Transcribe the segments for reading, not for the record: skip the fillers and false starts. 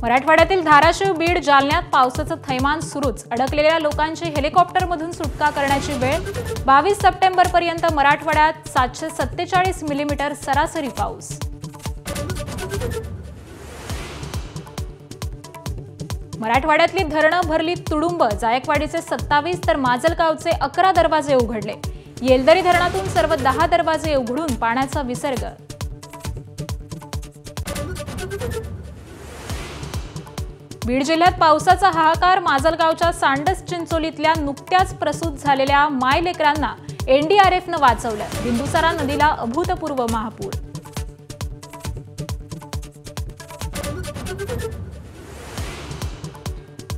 मराठवाड्यातील धाराशिव, बीड, जालन्यात पावसाचं थैमान सुरूच। अडकलेल्या लोकांची हेलिकॉप्टरमधून सुटका करण्याची वेळ। 22 सप्टेंबरपर्यंत मराठवाड्यात 747 मिलीमीटर सरासरी पाऊस। मराठवाड्यातली धरणं भरली तुडुंब। जायकवाडीचे 27 तर माजलगावचे 11 दरवाजे उघडले। येलदरी धरणातून सर्व 10 दरवाजे उघडून पाण्याचा विसर्ग। बीड जिल्ह्यात पावसाचा हाहाकार। माजलगावच्या सांडस चिंचोलीतल्या नुकत्याच प्रसूत झालेल्या मायलेकरांना एनडीआरएफनं वाचवलं। बिंदुसारा नदीला अभूतपूर्व महापूर।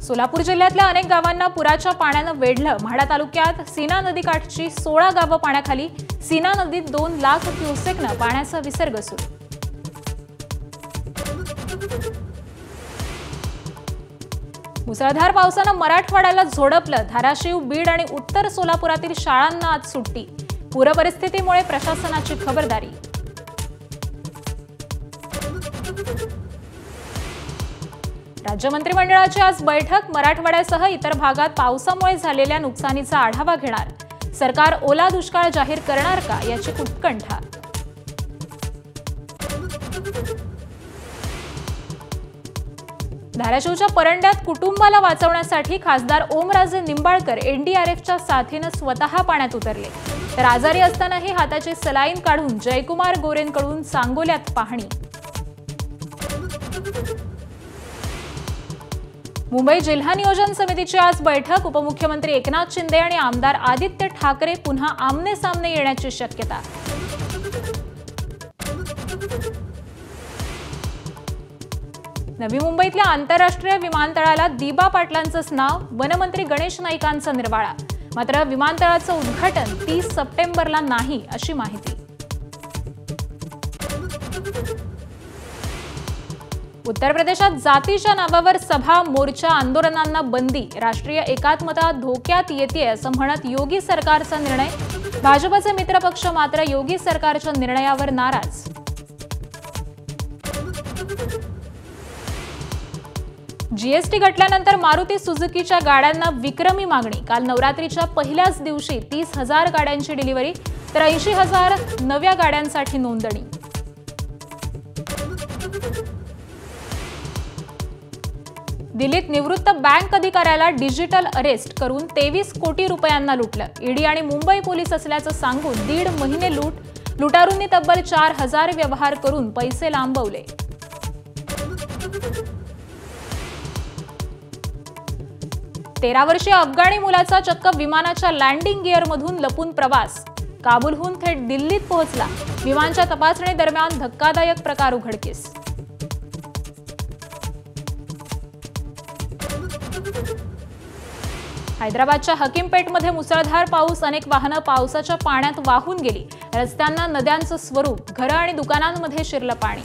सोलापूर जिल्ह्यातल्या अनेक गावांना पुराच्या पाण्यानं वेढलं। म्हाडा तालुक्यात सीना नदीकाठची 16 गावं पाण्याखाली। सीना नदीत 2 लाख क्युसेकनं पाण्याचा विसर्ग सुरू। मुसळधार पावसानं मराठवाड्याला झोडपलं। धाराशिव, बीड आणि उत्तर सोलापुरातील शाळांना आज सुट्टी। पूरपरिस्थितीमुळे प्रशासनाची खबरदारी। राज्य मंत्रिमंडळाची आज बैठक। मराठवाड्यासह इतर भागात पावसामुळे झालेल्या नुकसानीचा आढावा घेणार। सरकार ओला दुष्काळ जाहीर करणार का याची उत्कंठा। धाराशिवच्या परंड्यात कुटुंबाला वाचवण्यासाठी खासदार ओमराजे निंबाळकर एनडीआरएफच्या साथीनं स्वतः पाण्यात उतरले। तर आजारी असतानाही हाताची सलाईन काढून जयकुमार गोरेंकडून सांगोल्यात पाहणी। मुंबई जिल्हा नियोजन समितीची आज बैठक। उपमुख्यमंत्री एकनाथ शिंदे आणि आमदार आदित्य ठाकरे पुन्हा आमने सामने येण्याची शक्यता। नवी मुंबईतल्या आंतरराष्ट्रीय विमानतळाला दिबा पाटलांचंच नाव। वनमंत्री गणेश नाईकांचा निर्वाळा। मात्र विमानतळाचं उद्घाटन 30 सप्टेंबरला नाही अशी माहिती। उत्तर प्रदेशात जातीच्या नावावर सभा, मोर्चा, आंदोलनांना बंदी। राष्ट्रीय एकात्मता धोक्यात येते असं म्हणत योगी सरकारचा निर्णय। भाजपचे मित्रपक्ष मात्र योगी सरकारच्या निर्णयावर नाराज। जीएसटी घटल्यानंतर मारुती सुझुकीच्या गाड्यांना विक्रमी मागणी। काल नवरात्रीच्या पहिल्याच दिवशी 30,000 गाड्यांची डिलिव्हरी, तर 80,000 नव्या गाड्यांसाठी नोंदणी। दिल्लीत निवृत्त बँक अधिकाऱ्याला डिजिटल अरेस्ट करून 23 कोटी रुपयांना लुटलं। ईडी आणि मुंबई पोलीस असल्याचं सांगून 1.5 महिने लुटारूंनी तब्बल 4,000 व्यवहार करून पैसे लांबवले। 13 वर्षीय अफगाणी मुलाचा चक्क विमानाच्या लँडिंग गिअरमधून लपून प्रवास। काबूलहून थेट दिल्लीत पोहोचला। विमानाच्या तपासणी दरम्यान धक्कादायक प्रकार उघडकीस। हैदराबादच्या हकीमपेटमध्ये मुसळधार पाऊस। अनेक वाहनं पावसाच्या पाण्यात वाहून गेली। रस्त्यांना नद्यांचं स्वरूप। घरं आणि दुकानांमध्ये शिरलं पाणी।